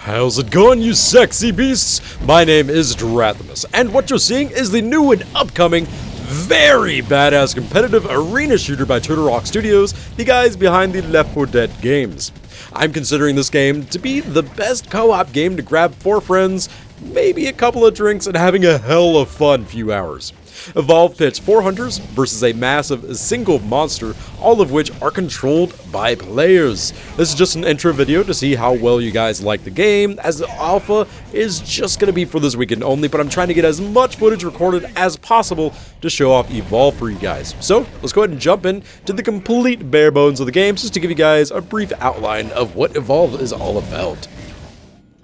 How's it going, you sexy beasts? My name is Drathamus, and what you're seeing is the new and upcoming, very badass competitive arena shooter by Turtle Studios, the guys behind the Left 4 Dead games. I'm considering this game to be the best co-op game to grab 4 friends, maybe a couple of drinks, and having a hell of fun few hours. Evolve pits 4 hunters versus a massive single monster, all of which are controlled by players. This is just an intro video to see how well you guys like the game, as the alpha is just going to be for this weekend only, but I'm trying to get as much footage recorded as possible to show off Evolve for you guys. So let's go ahead and jump in to the complete bare bones of the game, just to give you guys a brief outline of what Evolve is all about.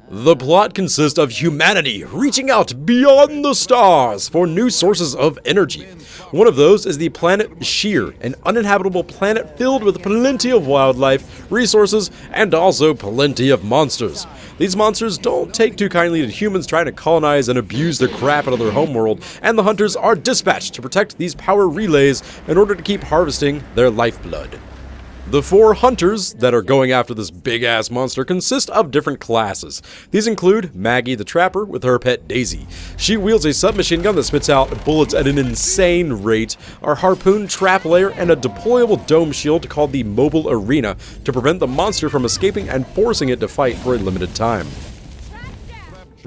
The plot consists of humanity reaching out beyond the stars for new sources of energy. One of those is the planet Sheer, an uninhabitable planet filled with plenty of wildlife, resources, and also plenty of monsters. These monsters don't take too kindly to humans trying to colonize and abuse the crap out of their homeworld, and the hunters are dispatched to protect these power relays in order to keep harvesting their lifeblood. The 4 hunters that are going after this big-ass monster consist of different classes. These include Maggie the Trapper with her pet Daisy. She wields a submachine gun that spits out bullets at an insane rate, our harpoon trap layer, and a deployable dome shield called the Mobile Arena to prevent the monster from escaping and forcing it to fight for a limited time.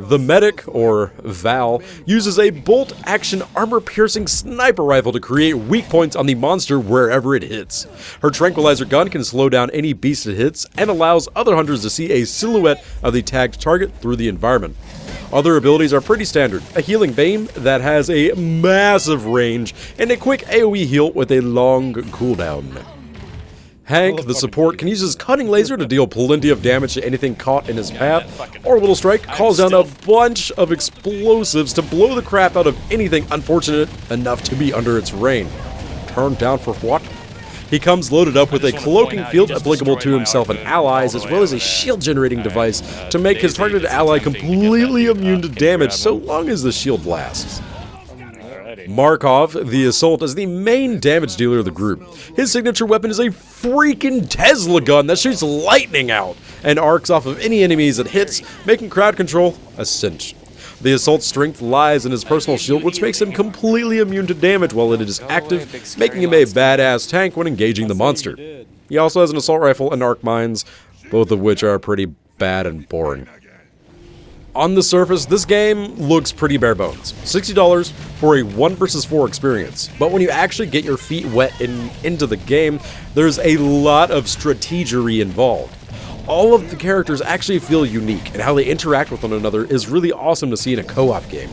The medic, or Val, uses a bolt-action armor-piercing sniper rifle to create weak points on the monster wherever it hits. Her tranquilizer gun can slow down any beast it hits and allows other hunters to see a silhouette of the tagged target through the environment. Other abilities are pretty standard: a healing beam that has a massive range and a quick AoE heal with a long cooldown. Hank, the support, can use his cutting laser to deal plenty of damage to anything caught in his path, or Little Strike calls down a bunch of explosives to blow the crap out of anything unfortunate enough to be under its reign. Turned down for what? He comes loaded up with a cloaking field applicable to himself and allies, as well as a shield generating device to make his targeted ally completely immune to damage so long as the shield lasts. Markov, the Assault, is the main damage dealer of the group. His signature weapon is a freaking Tesla gun that shoots lightning out and arcs off of any enemies it hits, making crowd control a cinch. The Assault's strength lies in his personal shield, which makes him completely immune to damage while it is active, making him a badass tank when engaging the monster. He also has an assault rifle and arc mines, both of which are pretty bad and boring. On the surface, this game looks pretty bare bones. $60 for a 1 vs 4 experience. But when you actually get your feet wet into the game, there's a lot of strategery involved. All of the characters actually feel unique, and how they interact with one another is really awesome to see in a co-op game.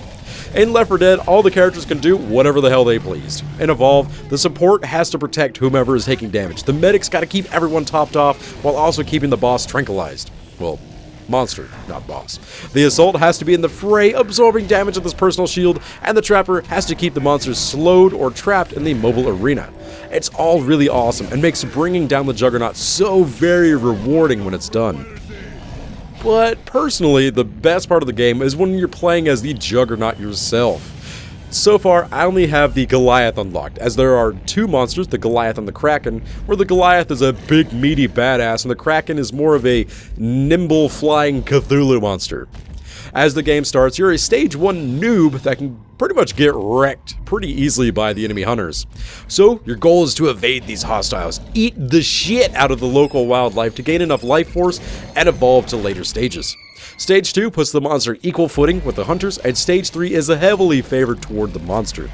In Left 4 Dead, all the characters can do whatever the hell they pleased. In Evolve, the support has to protect whomever is taking damage. The medic's gotta keep everyone topped off, while also keeping the boss tranquilized. Well, monster, not boss. The Assault has to be in the fray, absorbing damage with his personal shield, and the Trapper has to keep the monsters slowed or trapped in the Mobile Arena. It's all really awesome and makes bringing down the Juggernaut so very rewarding when it's done. But personally, the best part of the game is when you're playing as the Juggernaut yourself. So far, I only have the Goliath unlocked, as there are 2 monsters, the Goliath and the Kraken, where the Goliath is a big meaty badass and the Kraken is more of a nimble flying Cthulhu monster. As the game starts, you're a stage 1 noob that can pretty much get wrecked pretty easily by the enemy hunters. So your goal is to evade these hostiles, eat the shit out of the local wildlife to gain enough life force and evolve to later stages. Stage 2 puts the monster equal footing with the hunters, and Stage 3 is heavily favored toward the monster.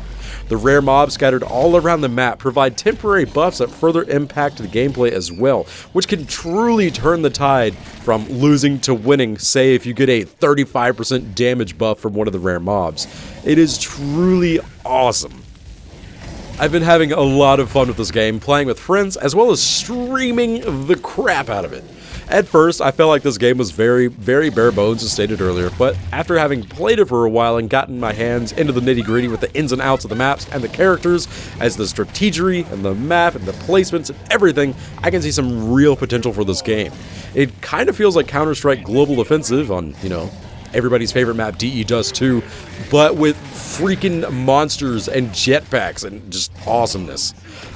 The rare mobs scattered all around the map provide temporary buffs that further impact the gameplay as well, which can truly turn the tide from losing to winning, say if you get a 35% damage buff from one of the rare mobs. It is truly awesome. I've been having a lot of fun with this game, playing with friends as well as streaming the crap out of it. At first, I felt like this game was very, very bare bones, as stated earlier, but after having played it for a while and gotten my hands into the nitty-gritty with the ins and outs of the maps and the characters, as the strategery and the map and the placements and everything, I can see some real potential for this game. It kind of feels like Counter-Strike Global Offensive on, everybody's favorite map, DE Dust 2, but with freaking monsters and jetpacks and just awesomeness.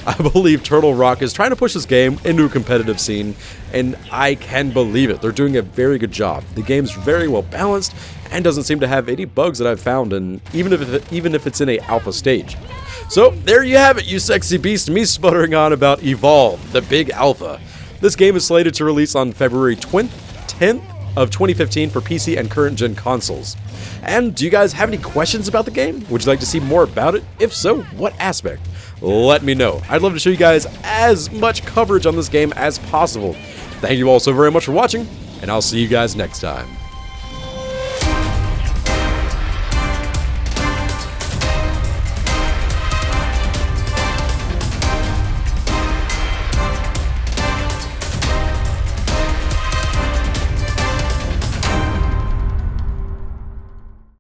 I believe Turtle Rock is trying to push this game into a competitive scene, and I can believe it. They're doing a very good job. The game's very well balanced and doesn't seem to have any bugs that I've found, and even if it's in a alpha stage. So there you have it, you sexy beast, me sputtering on about Evolve, the big alpha. This game is slated to release on February 10th of 2015 for PC and current gen consoles. And do you guys have any questions about the game? Would you like to see more about it? If so, what aspect? Let me know. I'd love to show you guys as much coverage on this game as possible. Thank you all so very much for watching, and I'll see you guys next time.